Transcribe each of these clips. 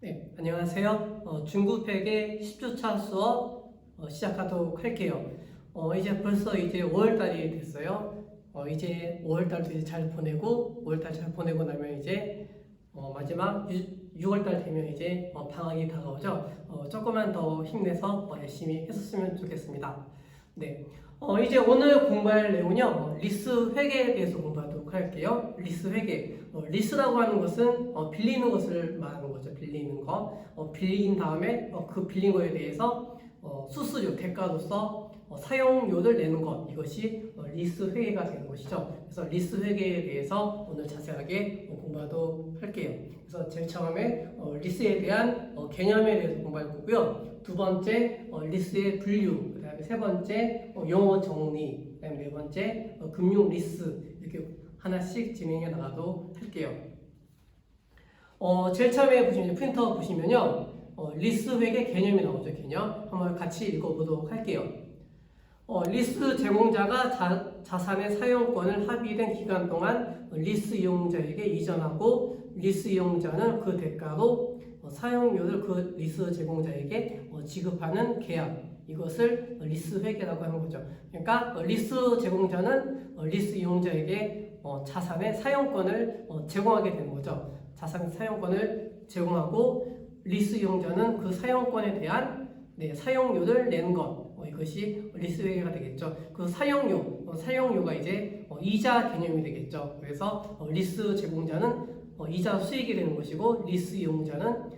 네, 안녕하세요. 중급회계 10주차 수업 시작하도록 할게요. 이제 벌써 이제 5월달이 됐어요. 이제 5월달도 이제 잘 보내고 5월달 잘 보내고 나면 이제 마지막 6월달 되면 이제 방학이 다가오죠. 조금만 더 힘내서 열심히 했었으면 좋겠습니다. 네. 이제 오늘 공부할 내용은요, 리스 회계에 대해서 공부하도록 할게요. 리스 회계. 리스라고 하는 것은 빌리는 것을 말하는 거죠. 빌리는 거. 빌린 다음에 그 빌린 거에 대해서 수수료, 대가로서 사용료를 내는 것. 이것이 리스 회계가 되는 것이죠. 그래서 리스 회계에 대해서 오늘 자세하게 공부하도록 할게요. 그래서 제일 처음에 리스에 대한 개념에 대해서 공부할 거고요. 두 번째 리스의 분류, 그 다음에 세 번째 용어 정리, 그 다음에 네 번째 금융 리스, 이렇게 하나씩 진행해 나가도록 할게요. 제일 처음에 보시면 프린터 보시면요, 리스 회계 개념이 나오죠. 개념 한번 같이 읽어보도록 할게요. 리스 제공자가 자산의 사용권을 합의된 기간 동안 리스 이용자에게 이전하고, 리스 이용자는 그 대가로 사용료를 그 리스 제공자에게 지급하는 계약, 이것을 리스 회계라고 하는 거죠. 그러니까 리스 제공자는 리스 이용자에게 자산의 사용권을 제공하게 되는 거죠. 자산의 사용권을 제공하고, 리스 이용자는 그 사용권에 대한 사용료를 내는 것, 이것이 리스 회계가 되겠죠. 그 사용료가 이제 이자 개념이 되겠죠. 그래서 리스 제공자는 이자 수익이 되는 것이고, 리스 이용자는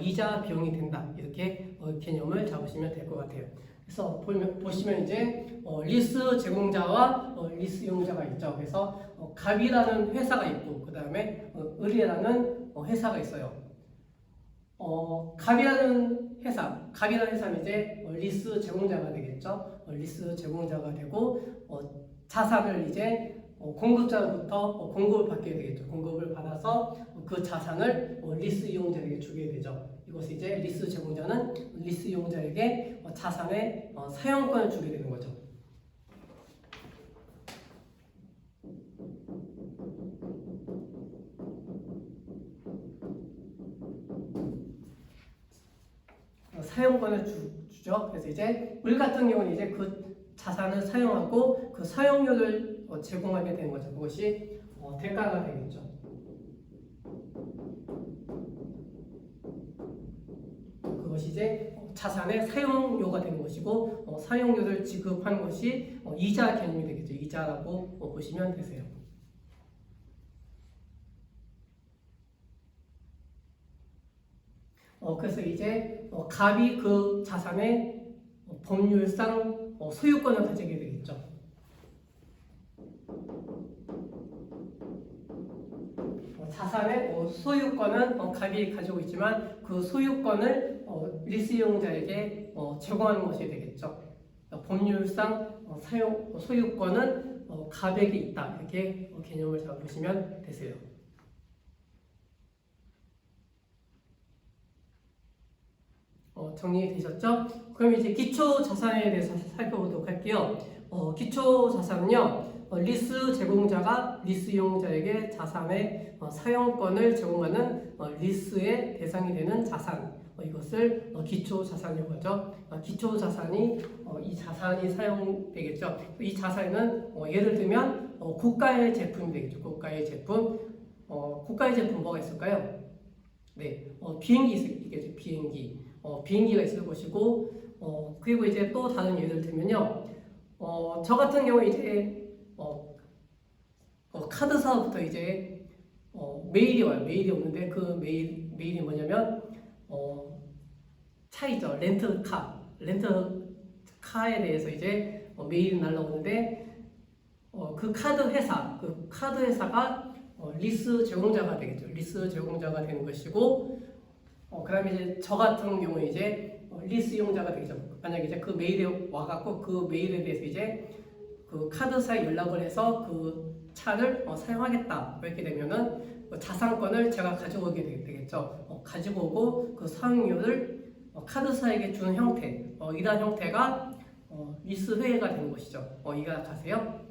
이자 비용이 된다. 이렇게 개념을 잡으시면 될 것 같아요. 그래서 보시면 이제 리스 제공자와 리스 이용자가 있죠. 그래서 갑이라는 회사가 있고, 그 다음에 을이라는 회사가 있어요. 갑이라는 회사는 이제 리스 제공자가 되겠죠. 리스 제공자가 되고, 자산을 이제 공급자로부터 공급을 받게 되겠죠. 공급을 받아서 그 자산을 리스 이용자에게 주게 되죠. 이것이 이제 리스 제공자는 리스 이용자에게 자산의 사용권을 주게 되는 거죠. 사용권을 주죠. 그래서 이제 을 같은 경우는 이제 그 자산을 사용하고 그 사용료를 제공하게 되는 거죠. 그것이 대가가 되겠죠. 그것이 이제 자산의 사용료가 되는 것이고, 사용료를 지급하는 것이 이자 개념이 되겠죠. 이자라고 보시면 되세요. 그래서 이제 갑이 그 자산의 법률상 소유권을 가지게 되겠죠. 자산의 소유권은 갑이 가지고 있지만, 그 소유권을 리스 이용자에게 제공하는 것이 되겠죠. 법률상 소유권은 갑에게 있다. 이렇게 개념을 잡으시면 되세요. 정리되셨죠? 그럼 이제 기초 자산에 대해서 살펴보도록 할게요. 기초 자산은요, 리스 제공자가 리스 이용자에게 자산의 사용권을 제공하는 리스의 대상이 되는 자산, 이것을 기초 자산이라고 하죠. 기초 자산이 이 자산이 사용되겠죠. 이 자산은 예를 들면 고가의 제품이 되겠죠. 고가의 제품. 고가의 제품 뭐가 있을까요? 네, 비행기 있겠죠. 비행기가 있을 것이고, 그리고 이제 또 다른 예를 들면요, 저 같은 경우 이제 카드사부터 이제 메일이 와요. 메일이 오는데 그 메일이 뭐냐면 차이죠. 렌트카에 대해서 이제 메일이 날라오는데, 그 카드 회사가 리스 제공자가 되겠죠. 리스 제공자가 되는 것이고, 그 다음에 이제 저 같은 경우에 이제 리스 이용자가 되겠죠. 만약에 이제 그 메일에 와갖고 그 메일에 대해서 이제 그 카드사에 연락을 해서 그 차를 사용하겠다. 이렇게 되면은 자산권을 제가 가져오게 되겠죠. 가지고 오고 그 사용료를 카드사에게 주는 형태, 이러한 형태가 리스 회계가 되는 것이죠. 이해가세요?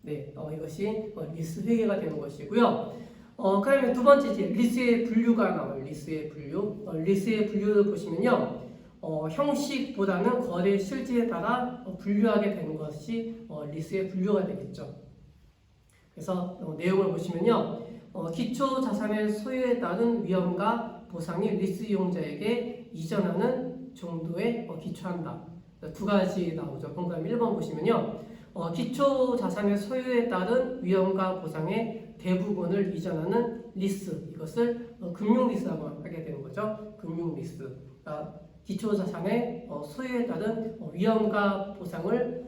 네, 이것이 리스 회계가 되는 것이고요. 그다음에 두 번째 이제 리스의 분류가 나와요. 리스의 분류. 리스의 분류를 보시면요. 형식보다는 거래 실질에 따라 분류하게 되는 것이 리스의 분류가 되겠죠. 그래서 내용을 보시면요. 기초 자산의 소유에 따른 위험과 보상이 리스 이용자에게 이전하는 정도에 기초한다. 두 가지 나오죠. 그럼 1번 보시면요. 기초 자산의 소유에 따른 위험과 보상의 대부분을 이전하는 리스, 이것을 금융 리스라고 하게 되는 거죠. 금융 리스. 그러니까 기초 자산의 소유에 따른 위험과 보상을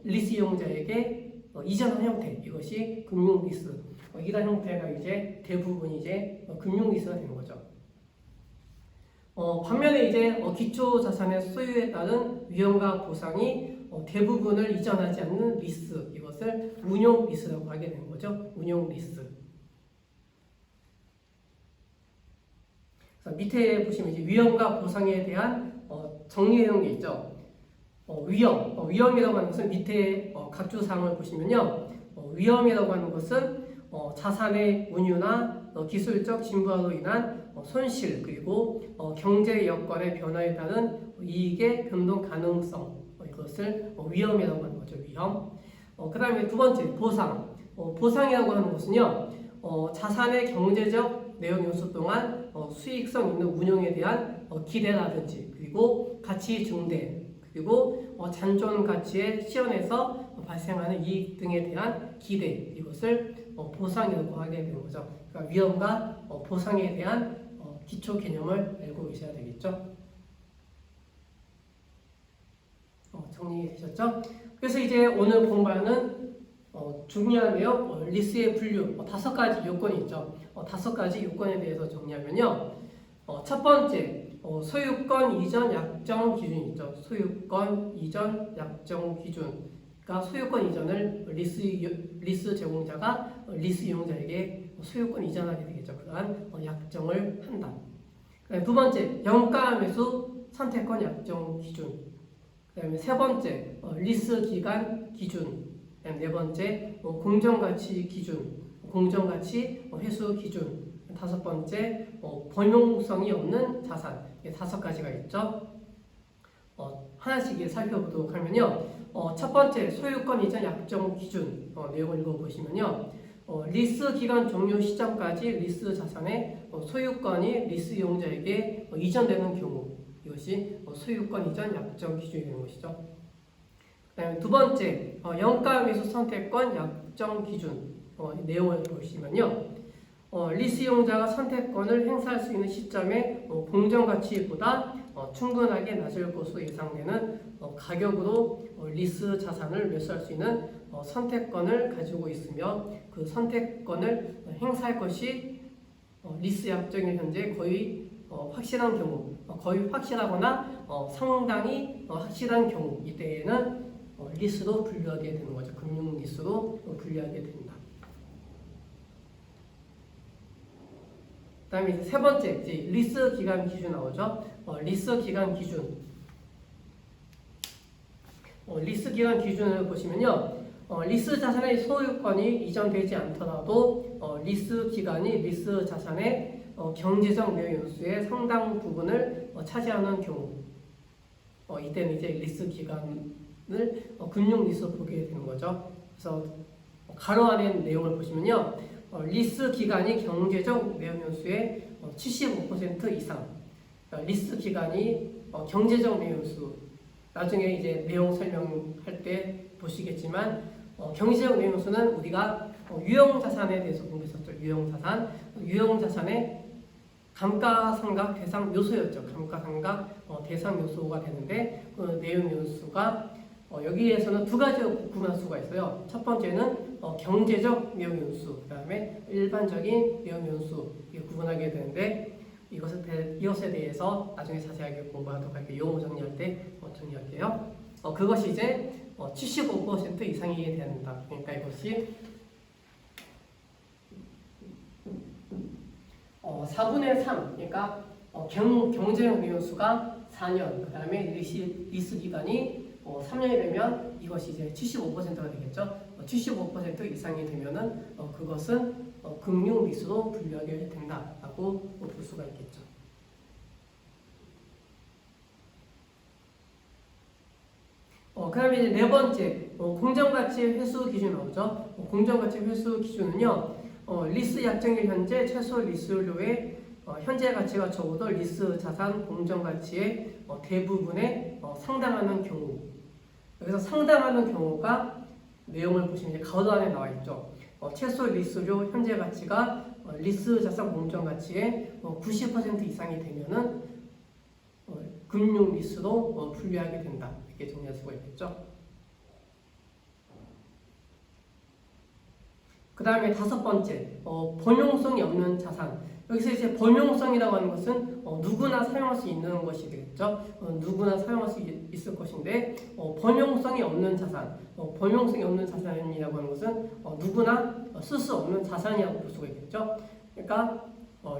리스 이용자에게 이전한 형태, 이것이 금융 리스. 이런 형태가 이제 대부분이 이제 금융 리스가 되는 거죠. 반면에 이제 기초 자산의 소유에 따른 위험과 보상이 대부분을 이전하지 않는 리스, 이것을 운용 리스라고 하게 되는 거죠. 운용 리스. 그래서 밑에 보시면 이제 위험과 보상에 대한 정리해 놓은 게 있죠. 위험이라고 하는 것은 밑에 각주사항을 보시면요. 위험이라고 하는 것은 자산의 운유나 기술적 진보로 인한 손실, 그리고 경제 여건의 변화에 따른 이익의 변동 가능성, 이것을 위험이라고 하는 거죠. 위험. 그 다음에 두 번째 보상. 보상이라고 하는 것은요. 자산의 경제적 내용 요소 동안 수익성 있는 운용에 대한 기대라든지, 그리고 가치 증대, 그리고 잔존 가치의 실현에서 발생하는 이익 등에 대한 기대, 이것을 보상이라고 하게 되는 거죠. 그러니까 위험과 보상에 대한 기초 개념을 알고 계셔야 되겠죠. 정리되셨죠? 그래서 이제 오늘 공부하는 중요한 내용, 리스의 분류, 5가지 요건이 있죠. 5가지 요건에 대해서 정리하면요. 첫 번째, 소유권 이전 약정 기준이 있죠. 소유권 이전 약정 기준. 그러니까 소유권 이전을 리스 제공자가 리스 이용자에게 소유권 이전하게 되겠죠. 그러한 약정을 한다. 두 번째, 영가 매수 선택권 약정 기준. 그다음에 세 번째, 리스 기간 기준. 네 번째, 공정가치 기준, 공정가치 회수 기준. 다섯 번째, 범용성이 없는 자산. 5가지가 있죠. 하나씩 살펴보도록 하면요. 첫 번째, 소유권 이전 약정 기준. 내용을 읽어보시면요. 리스 기간 종료 시점까지 리스 자산의 소유권이 리스 이용자에게 이전되는 경우, 이것이 소유권 이전 약정 기준이 되는 것이죠. 그다음에 두 번째, 영가 매수 선택권 약정 기준. 내용을 보시면요. 리스 이용자가 선택권을 행사할 수 있는 시점에 공정 가치보다 충분하게 낮을 것으로 예상되는 가격으로 리스 자산을 매수할 수 있는 선택권을 가지고 있으며, 그 선택권을 행사할 것이 리스 약정이 현재 거의 확실한 경우, 거의 확실하거나 상당히 확실한 경우, 이때에는 리스로 분류하게 되는 거죠. 금융 리스로 분류하게 됩니다. 그 다음에 이제 세 번째, 이제 리스 기간 기준 나오죠. 리스 기간 기준. 리스 기간 기준을 보시면요. 리스 자산의 소유권이 이전되지 않더라도 리스 기간이 리스 자산의 경제적 내용 요소의 상당 부분을 차지하는 경우, 이때는 이제 리스 기간을 금융 리스로 보게 되는 거죠. 그래서 가로 안에 내용을 보시면요. 리스 기간이 경제적 내용 요소의 75% 이상. 리스 기간이 경제적 내용 요소. 나중에 이제 내용 설명할 때 보시겠지만, 경제적 내용 요소는 우리가 유형 자산에 대해서 공부했었죠. 유형 자산. 유형 자산의 감가상각 대상 요소였죠. 감가상각 대상 요소가 되는데, 그 내용 요소가 여기에서는 두 가지로 구분할 수가 있어요. 첫 번째는 경제적 내용 요소, 그 다음에 일반적인 내용 요소, 이렇게 구분하게 되는데, 이것에 대해서 나중에 자세하게 공부하도록 할게요. 용어 정리할 때 정리할게요. 그것이 이제 75% 이상이 된다. 그러니까 이것이 4분의 3, 그러니까 경제적 내용 요소가 4년, 그 다음에 리스 기간이 3년이 되면 이것이 이제 75%가 되겠죠. 75% 이상이 되면은 그것은 금융 리스로 분류하게 된다라고 볼 수가 있겠죠. 그 다음에 이제 네 번째, 공정가치 회수 기준 나오죠. 공정가치 회수 기준은요, 리스 약정일 현재 최소 리스료의 현재 가치가 적어도 리스 자산 공정가치의 대부분에 상당하는 경우. 여기서 상당하는 경우가 내용을 보시면 이제 가로안에 나와 있죠. 최소 리스료 현재 가치가 리스 자산 공정가치의 90% 이상이 되면은 금융 리스로 분류하게 된다. 이렇게 정리할 수가 있겠죠. 그 다음에 다섯 번째, 범용성이 없는 자산. 여기서 이제 범용성이라고 하는 것은 누구나 사용할 수 있는 것이 되겠죠. 누구나 사용할 수 있을 것인데 범용성이 없는 자산, 범용성이 없는 자산이라고 하는 것은 누구나 쓸 수 없는 자산이라고 볼 수가 있겠죠. 그러니까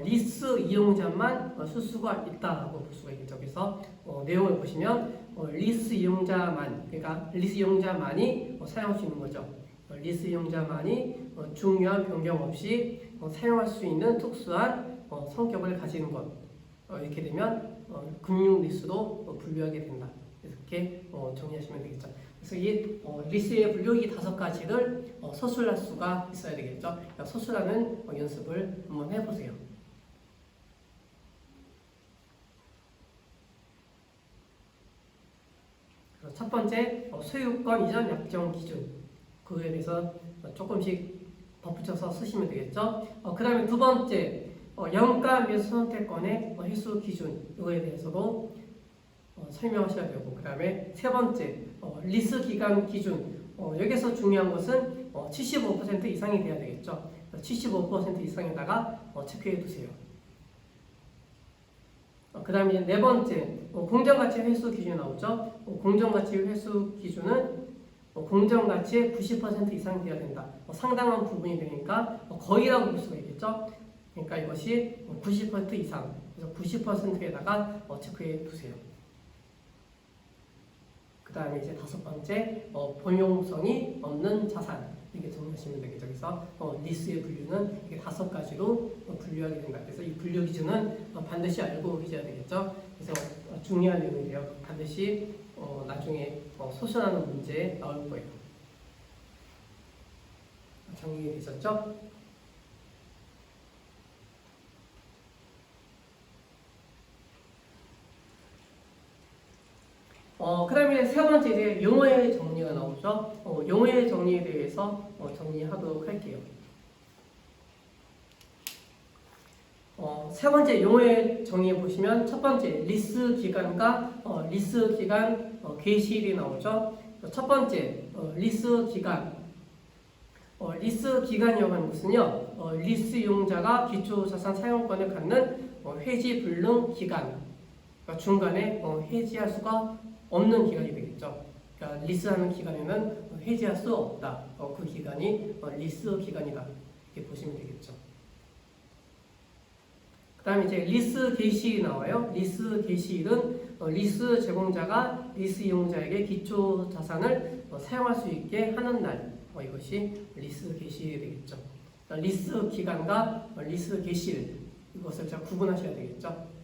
리스 이용자만 쓸 수가 있다라고 볼 수가 있겠죠. 그래서 내용을 보시면 리스 이용자만, 그러니까 리스 이용자만이 사용할 수 있는 거죠. 리스 이용자만이 중요한 변경 없이 사용할 수 있는 특수한 성격을 가지는 것. 이렇게 되면 금융 리스로 분류하게 된다. 이렇게 정리하시면 되겠죠. 그래서 이 리스의 분류 이 다섯 가지를 서술할 수가 있어야 되겠죠. 그러니까 서술하는 연습을 한번 해보세요. 첫 번째, 소유권 이전 약정 기준. 그거에 대해서 조금씩 덧붙여서 쓰시면 되겠죠. 그 다음에 두 번째, 영가 및 선택권의 회수 기준. 이거에 대해서도 설명하셔야 되고, 그 다음에 세 번째, 리스 기간 기준. 여기서 중요한 것은 75% 이상이 돼야 되겠죠. 75% 이상에다가 체크해 두세요. 그 다음에 네 번째, 공정가치 회수 기준 나오죠. 공정가치 회수 기준은 공정가치의 90% 이상 돼야 된다. 상당한 부분이 되니까 거의라고 볼 수가 있겠죠. 그러니까 이것이 90% 이상, 그래서 90%에다가 체크해 두세요. 그 다음에 이제 다섯 번째, 범용성이 없는 자산. 이렇게 정리하시면 되겠죠. 그래서 리스의 분류는 이게 다섯 가지로 분류하게 된다. 그래서 이 분류 기준은 반드시 알고 계셔야 되겠죠. 그래서 중요한 내용이에요. 반드시 나중에 소설하는 문제에 나올 거예요. 정리되셨죠? 그 다음에 세 번째 이제 용어의 정리가 나오죠. 용어의 정리에 대해서 정리하도록 할게요. 세 번째 용어의 정리에 보시면 첫 번째 리스 기간과 리스 기간 개시일이 나오죠. 첫 번째 리스 기간. 리스 기간이라고 하는 것은요, 리스 이용자가 기초자산 사용권을 갖는 해지 불능 기간. 그러니까 중간에 해지할 수가 없는 기간이 되겠죠. 그러니까 리스하는 기간에는 해지할 수 없다. 그 기간이 리스 기간이다. 이렇게 보시면 되겠죠. 그 다음에 이제 리스 개시일이 나와요. 리스 개시일은 리스 제공자가 리스 이용자에게 기초 자산을 사용할 수 있게 하는 날. 이것이 리스 개시일이 되겠죠. 그러니까 리스 기간과 리스 개시일 이것을 잘 구분하셔야 되겠죠.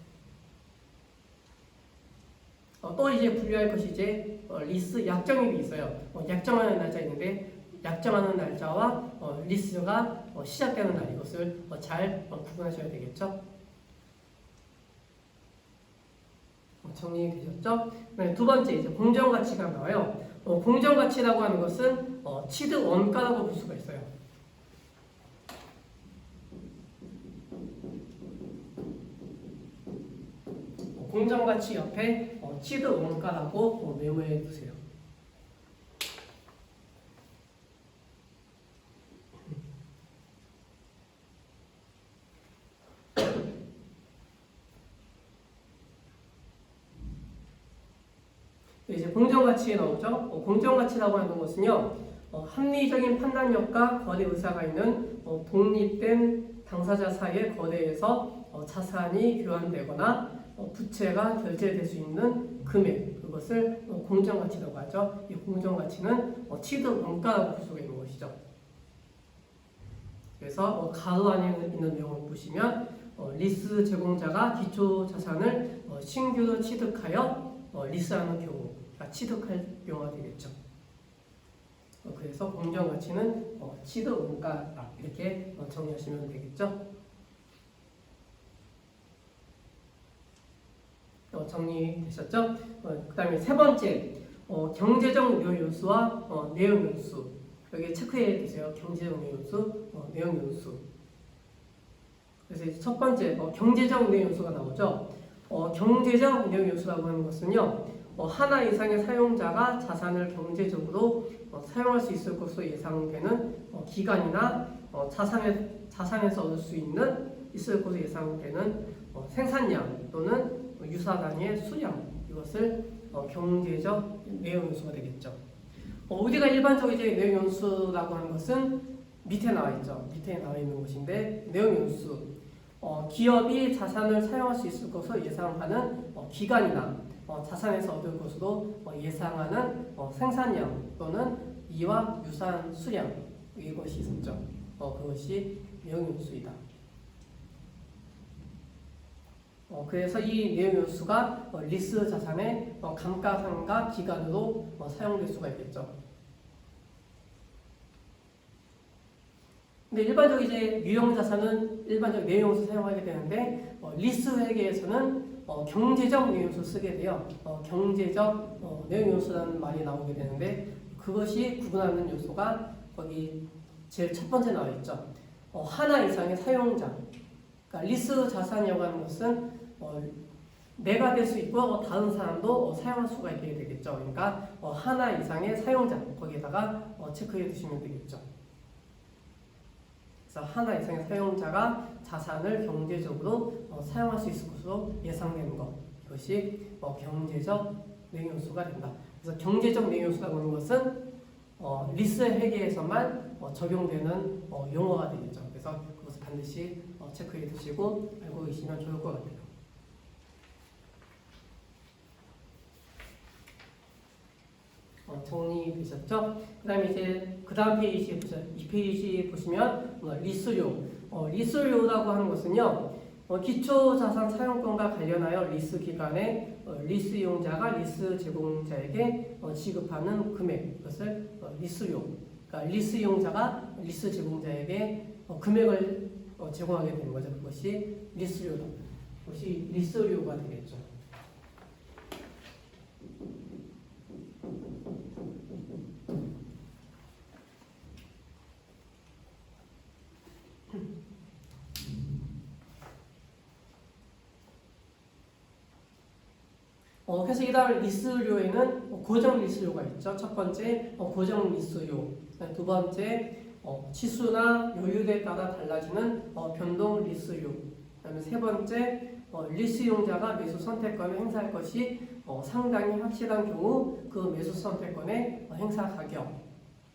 또 이제 분류할 것이 이제 리스 약정일이 있어요. 약정하는 날짜 있는데 약정하는 날짜와 리스가 시작되는 날 이것을 잘 구분하셔야 되겠죠. 정리되셨죠? 네, 두 번째 이제 공정가치가 나와요. 공정가치라고 하는 것은 취득 원가라고 볼 수가 있어요. 공정가치 옆에 취득 원가라고 메모해 두세요. 이제 공정가치에 나오죠. 공정가치라고 하는 것은요, 합리적인 판단력과 거래 의사가 있는 독립된 당사자 사이의 거래에서 자산이 교환되거나 부채가 결제될 수 있는 금액, 그것을 공정가치라고 하죠. 이 공정가치는 취득 원가라고 볼 수가 있는 것이죠. 그래서 가로 안에 있는 내용을 보시면 리스 제공자가 기초 자산을 신규로 취득하여 리스하는 경우가 취득할 경우가 되겠죠. 그래서 공정가치는 취득 원가다 이렇게 정리하시면 되겠죠. 정리되셨죠? 그 다음에 세 번째, 경제적 요소와 내용 요소. 여기 체크해 두세요. 경제적 내용 요소, 내용 요소. 그래서 이제 첫 번째, 경제적 내용 요소가 나오죠. 경제적 내용 요소라고 하는 것은요, 하나 이상의 사용자가 자산을 경제적으로 사용할 수 있을 것으로 예상되는 기간이나 자산에서 얻을 수 있을 것으로 예상되는 생산량 또는 유사 단위의 수량, 이것을 경제적 내용 요소가 되겠죠. 우리가 일반적으로 이제 내용 요소라고 하는 것은 밑에 나와 있죠. 밑에 나와 있는 것인데, 내용 요소, 기업이 자산을 사용할 수 있을 것으로 예상하는 기간이나 자산에서 얻을 것으로 예상하는 생산량 또는 이와 유사한 수량, 이것이 있었죠. 그것이 내용 요소이다. 그래서 이 내용 요소가 리스 자산의 감가상각 기간으로 사용될 수가 있겠죠. 근데 일반적으로 이제 유형 자산은 일반적 내용 요소 사용하게 되는데, 리스 회계에서는 경제적 내용 요소 쓰게 돼요. 경제적 내용 요소라는 말이 나오게 되는데, 그것이 구분하는 요소가 거기 제일 첫 번째 나와 있죠. 하나 이상의 사용자. 그러니까 리스 자산이라고 하는 것은 내가 될 수 있고 다른 사람도 사용할 수가 있게 되겠죠. 그러니까 하나 이상의 사용자, 거기에다가 체크해 두시면 되겠죠. 그래서 하나 이상의 사용자가 자산을 경제적으로 사용할 수 있을 것으로 예상되는 것, 이것이 경제적 내용 요소가 된다. 그래서 경제적 내용 요소라고 하는 것은 리스 회계에서만 적용되는 용어가 되겠죠. 그래서 그것을 반드시 체크해 두시고 알고 계시면 좋을 것 같아요. 정리되셨죠? 그 다음에 이제 그 다음 페이지 보세요. 이 페이지 보시면 리스료. 리스료라고 하는 것은요, 기초자산 사용권과 관련하여 리스 기간에 리스 이용자가 리스 제공자에게 지급하는 금액, 이것을 리스료. 그러니까 리스 이용자가 리스 제공자에게 금액을 제공하게 되는 거죠. 그것이 리스료다. 그것이 리스료가 되겠죠. 그래서 이 다음 리스료에는 고정 리스료가 있죠. 첫 번째 고정 리스료, 두 번째 치수나 요율에 따라 달라지는 변동 리스료, 그다음에 세 번째 리스 이용자가 매수 선택권을 행사할 것이 상당히 확실한 경우 그 매수 선택권의 행사 가격,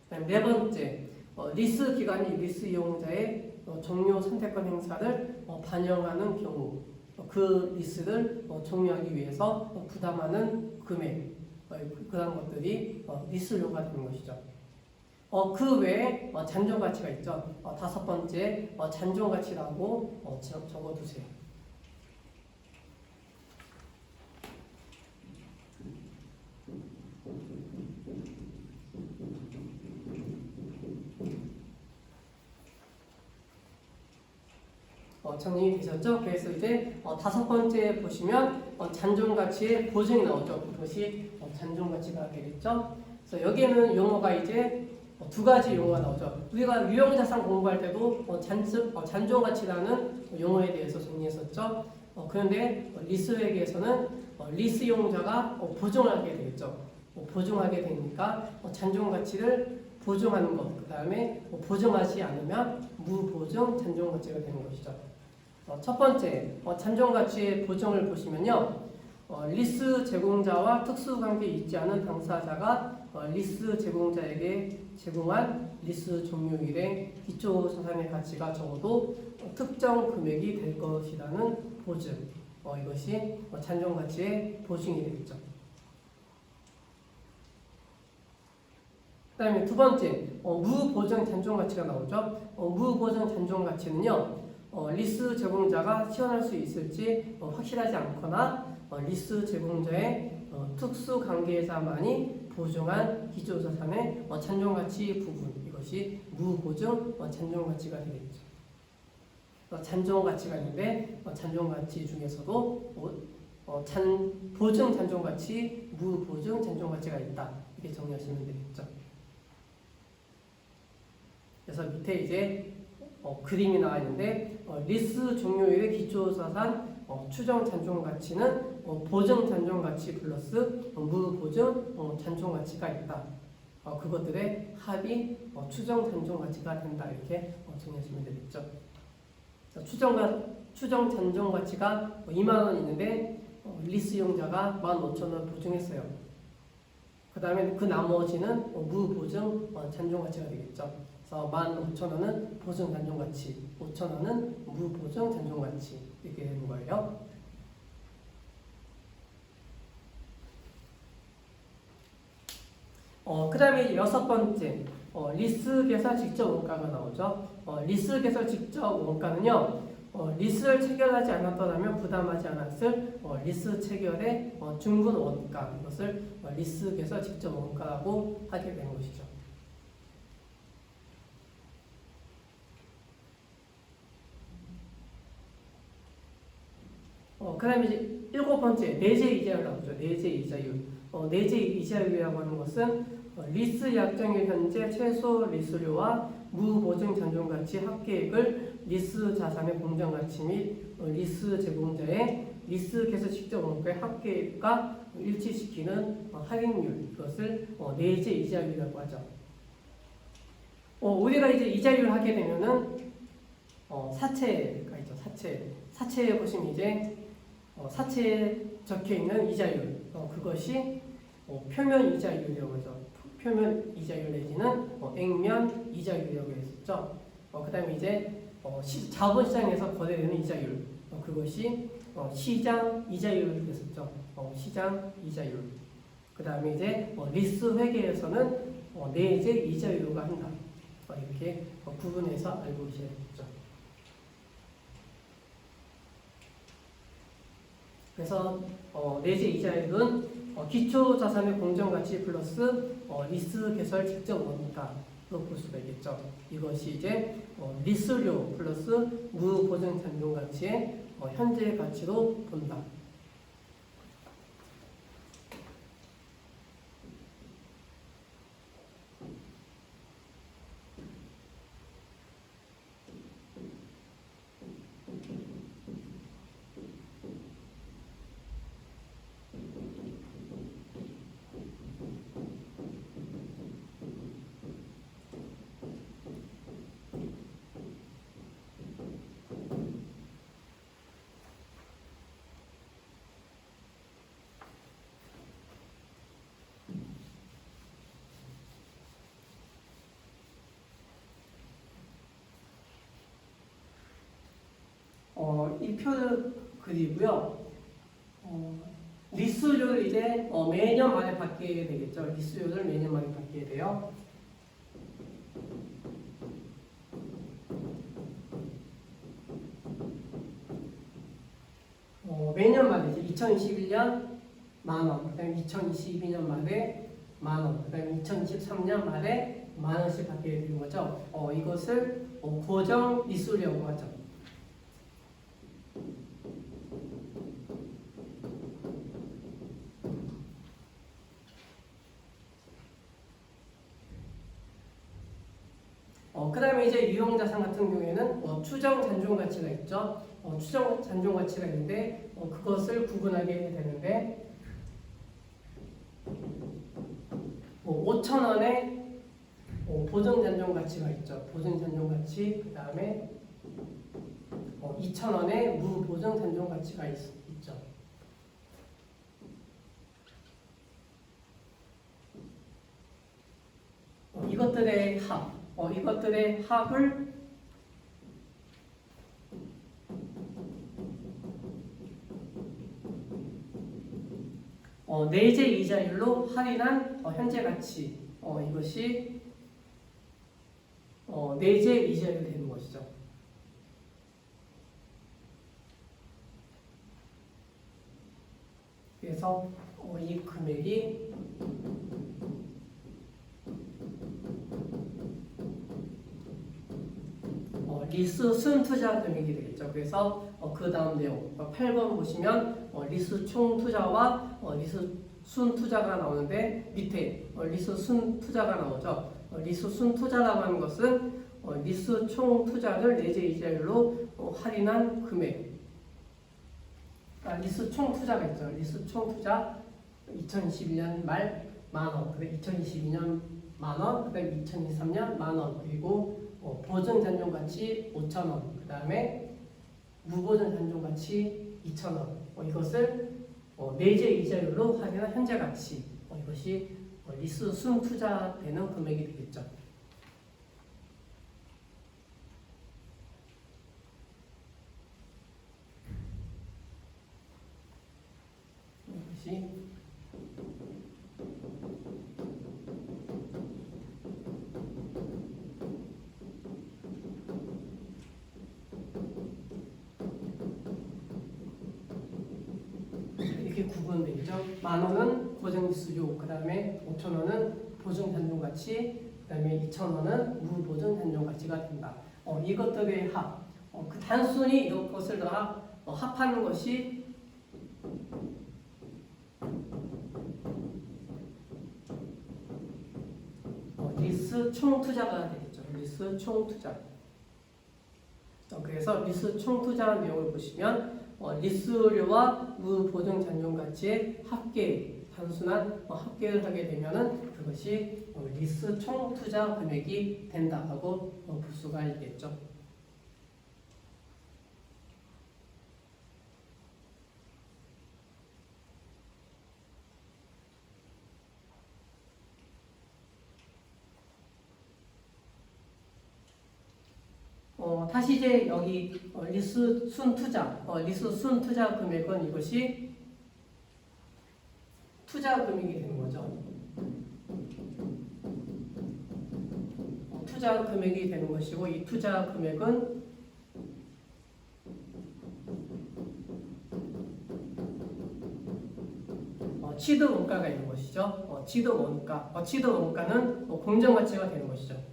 그다음에 네 번째 리스 기간이 리스 이용자의 종료 선택권 행사를 반영하는 경우, 그 리스를 종료하기 위해서 부담하는 금액, 그런 것들이 리스료가 되는 것이죠. 그 외에 잔존가치가 있죠. 다섯 번째 잔존가치라고 적어두세요. 정리되셨죠? 그래서 이제 다섯 번째 보시면 잔존가치의 보증이 나오죠. 그것이 잔존가치가 되겠죠. 그래서 여기에는 용어가 이제 두 가지 용어가 나오죠. 우리가 유형자산 공부할 때도 잔존가치라는 용어에 대해서 정리했었죠. 그런데 리스회계에서는 리스 이용자가 보증하게 되겠죠. 보증하게 되니까 잔존가치를 보증하는 것, 그 다음에 보증하지 않으면 무보증 잔존가치가 되는 것이죠. 첫 번째, 잔존가치의 보증을 보시면요, 리스 제공자와 특수관계 있지 않은 당사자가 리스 제공자에게 제공한 리스 종료일에 기초자산의 가치가 적어도 특정 금액이 될 것이라는 보증, 이것이 잔존가치의 보증이 되겠죠. 그 다음에 두 번째, 무보증 잔존가치가 나오죠. 무보증 잔존가치는요, 리스 제공자가 시연할 수 있을지 확실하지 않거나 리스 제공자의 특수 관계자만이 보증한 기초자산의 잔존가치 부분, 이것이 무보증 잔존가치가 되겠죠. 잔존가치가 있는데 잔존가치 중에서도 보증 잔존가치, 무보증 잔존가치가 있다. 이렇게 정리하시면 되겠죠. 그래서 밑에 이제 그림이 나와 있는데 리스 종료일의 기초자산 추정 잔존가치는 보증 잔존가치 플러스 무보증 잔존가치가 있다. 그것들의 합이 추정 잔존가치가 된다. 이렇게 정리하시면 되겠죠. 추정 잔존가치가 2만 원 있는데 리스 이용자가 15,000원 보증했어요. 그 다음에 그 나머지는 무보증 잔존가치가 되겠죠. 그래서 15,000원은 보증 잔존가치, 5,000원은 무보증 잔존가치 이렇게 되는 거예요. 그 다음에 여섯 번째, 리스 개설 직접 원가가 나오죠. 리스 개설 직접 원가는요, 리스를 체결하지 않았더라면 부담하지 않았을 리스 체결의 중분 원가, 이것을 리스 개설 직접 원가라고 하게 되는 것이죠. 그 다음에 이제 일곱 번째, 내재 이자율 나오죠. 내재 이자율. 내재 이자율이라고 하는 것은 리스 약정일 현재 최소 리스료와 무보증 잔존가치 합계액을 리스 자산의 공정가치 및 리스 제공자의 리스 개설 직접 원가의 합계액과 일치시키는 할인율, 이것을 내재 이자율이라고 하죠. 우리가 이제 이자율 하게 되면은 사채가 있죠. 사채에 보시면 이제 사채에 적혀 있는 이자율, 그것이 표면 이자율이라고 하죠. 표면 이자율 내지는 액면 이자율이라고 했었죠. 그 다음에 이제 자본시장에서 거래되는 이자율, 그것이 시장 이자율이 됐었죠. 시장 이자율. 그 다음에 이제 리스 회계에서는 내재 이자율과 한다. 이렇게 구분해서 알고 계셔야겠죠. 그래서 내재 이자율은 기초자산의 공정가치 플러스 리스 개설 직접 원가로 볼 수가 있겠죠. 이것이 이제 리스료 플러스 무보증 잔존가치의 현재 가치로 본다. 이 표를 그리고요. 리스료를 이제 매년 만에 받게 되겠죠. 리스료를 매년 만에 받게 돼요. 매년 만에 이제 2021년 만원, 그다음에 2022년 말에 만원, 그다음에 2023년 말에 만원씩 받게 되는 거죠. 이것을 고정 리스료라고 하죠. 그 다음에 이제 유형자산 같은 경우에는 추정 잔존가치가 있죠. 추정 잔존가치가 있는데 그것을 구분하게 되는데 5,000원의 보증 잔존가치가 있죠. 보증 잔존가치, 그 다음에 2,000원의 무보증 잔존가치가 있죠. 이것들의 합, 이것들의 합을 내재 이자율로 할인한 현재 가치 이것이 내재 이자율이 되는 것이죠. 그래서 이 금액이 리스 순투자 금액이 되겠죠. 그래서 그 다음 내용 8번 보시면 리스 총투자와 리스 순투자가 나오는데 밑에 리스 순투자가 나오죠. 리스 순투자라고 하는 것은 리스 총투자를 내재 이자율로 할인한 금액. 그러니까 리스 총투자가 있죠. 리스 총투자 2021년 말 만원, 그다음 2022년 만원, 그다음 2023년 만원, 그리고 보증 잔존 가치 5,000원, 그 다음에 무보증 잔존 가치 2,000원. 이것을 내재 이자율로 할인한 현재 가치. 이것이 리스 순 투자되는 금액이 되겠죠. 이것이 이렇게 구분되죠. 10,000원은 보증수요, 그 다음에 5,000원은 보증 잔존 가치, 그 다음에 2,000원은 무보증 잔존 가치가 된다. 이것들의 합, 그 단순히 이것을 다 합하는 것이 리스 총투자가 되겠죠. 리스 총투자. 그래서 리스 총투자 내용을 보시면 리스료와 무보증 잔존 가치의 합계, 단순한 합계를 하게 되면은 그것이 리스 총투자 금액이 된다고 볼 수가 있겠죠. 다시 이제 여기 리스 순투자, 리스 순투자 금액은 이것이 투자 금액이 되는 거죠. 투자 금액이 되는 것이고, 이 투자 금액은 취득 원가가 있는 것이죠. 취득 원가, 취득 원가는 공정 가치가 되는 것이죠.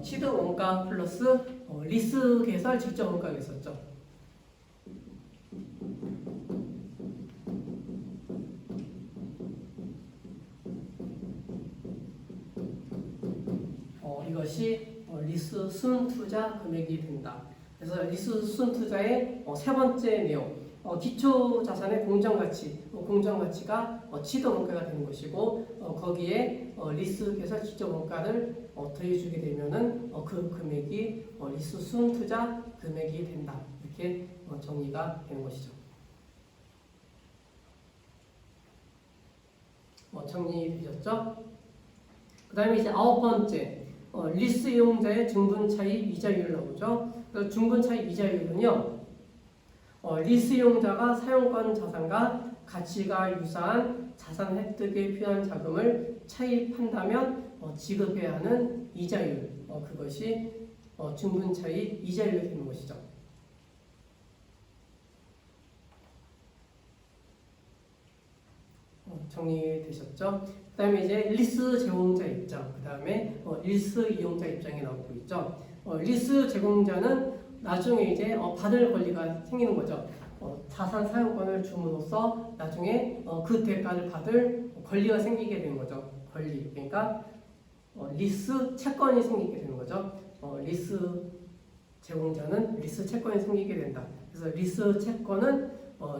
취득 원가 플러스 리스 개설 직접 원가가 있었죠. 이것이 리스 순투자 금액이 된다. 그래서 리스 순투자의 세 번째 내용, 기초 자산의 공정가치, 공정가치가 취득 원가가 되는 것이고, 거기에 리스 개설 직접 원가를 더해주게 되면은 그 금액이 리스 순투자 금액이 된다. 이렇게 정의가 되는 것이죠. 정리되셨죠? 그 다음에 이제 9번째, 리스 이용자의 중분 차익 이자율 나오죠. 그래서 중분 차익 이자율은요, 리스 이용자가 사용권 자산과 가치가 유사한 자산 획득에 필요한 자금을 차입한다면 지급해야 하는 이자율, 그것이 중분 차익 이자율이 되는 것이죠. 정리되셨죠? 그 다음에 이제 리스 제공자 입장, 그 다음에 리스 이용자 입장이 나오고 있죠. 리스 제공자는 나중에 이제 받을 권리가 생기는 거죠. 자산 사용권을 줌으로써 나중에 그 대가를 받을 권리가 생기게 되는 거죠. 권리, 그러니까 리스 채권이 생기게 되는 거죠. 리스 제공자는 리스 채권이 생기게 된다. 그래서 리스 채권은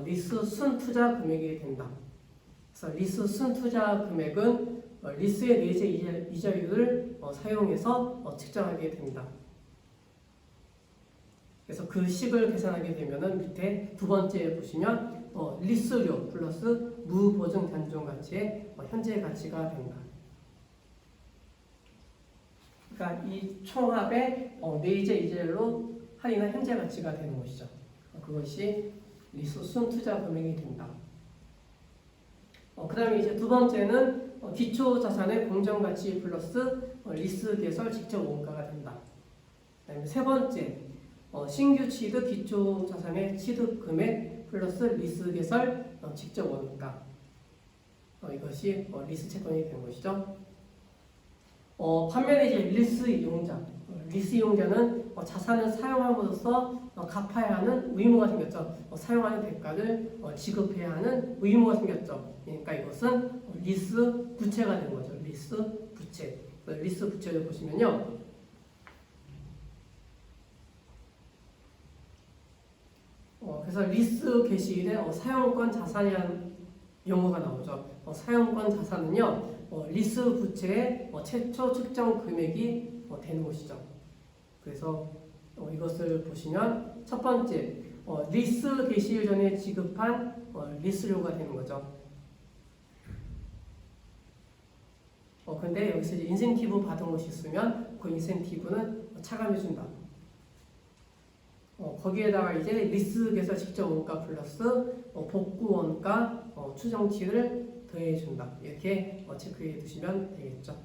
리스 순투자 금액이 된다. 그래서 리스 순투자 금액은 리스의 내재 이자율을 사용해서 측정하게 됩니다. 그래서 그 식을 계산하게 되면은 밑에 두 번째 보시면 리스료 플러스 무보증 잔존 가치의 현재 가치가 된다. 그러니까 이 총합의 내재 이자율로 할인한 현재 가치가 되는 것이죠. 그것이 리스 순투자 금액이 된다. 그 다음에 이제 두 번째는 기초 자산의 공정가치 플러스 리스 개설 직접 원가가 된다. 그 다음에 세 번째, 신규 취득 기초 자산의 취득 금액 플러스 리스 개설 직접 원가. 이것이 리스 채권이 되는 것이죠. 반면에 이제 리스 이용자. 리스 이용자는 자산을 사용함으로써 갚아야 하는 의무가 생겼죠. 사용하는 대가를 지급해야 하는 의무가 생겼죠. 그러니까 이것은 리스 부채가 되는 거죠. 리스 부채. 리스 부채를 보시면요. 그래서 리스 개시일에 사용권 자산이라는 용어가 나오죠. 사용권 자산은요, 리스 부채의 최초 측정 금액이 되는 것이죠. 그래서 이것을 보시면 첫 번째, 리스 개시일 전에 지급한 리스료가 되는 거죠. 근데 여기서 이제 인센티브 받은 것이 있으면 그 인센티브는 차감해준다. 거기에다가 이제 리스 개설 직접 원가 플러스 복구 원가 추정치를 더해준다. 이렇게 체크해 두시면 되겠죠.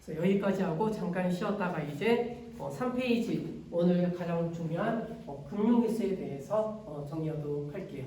그래서 여기까지 하고 잠깐 쉬었다가 이제 3페이지 오늘 가장 중요한 금융리스에 대해서 정리하도록 할게요.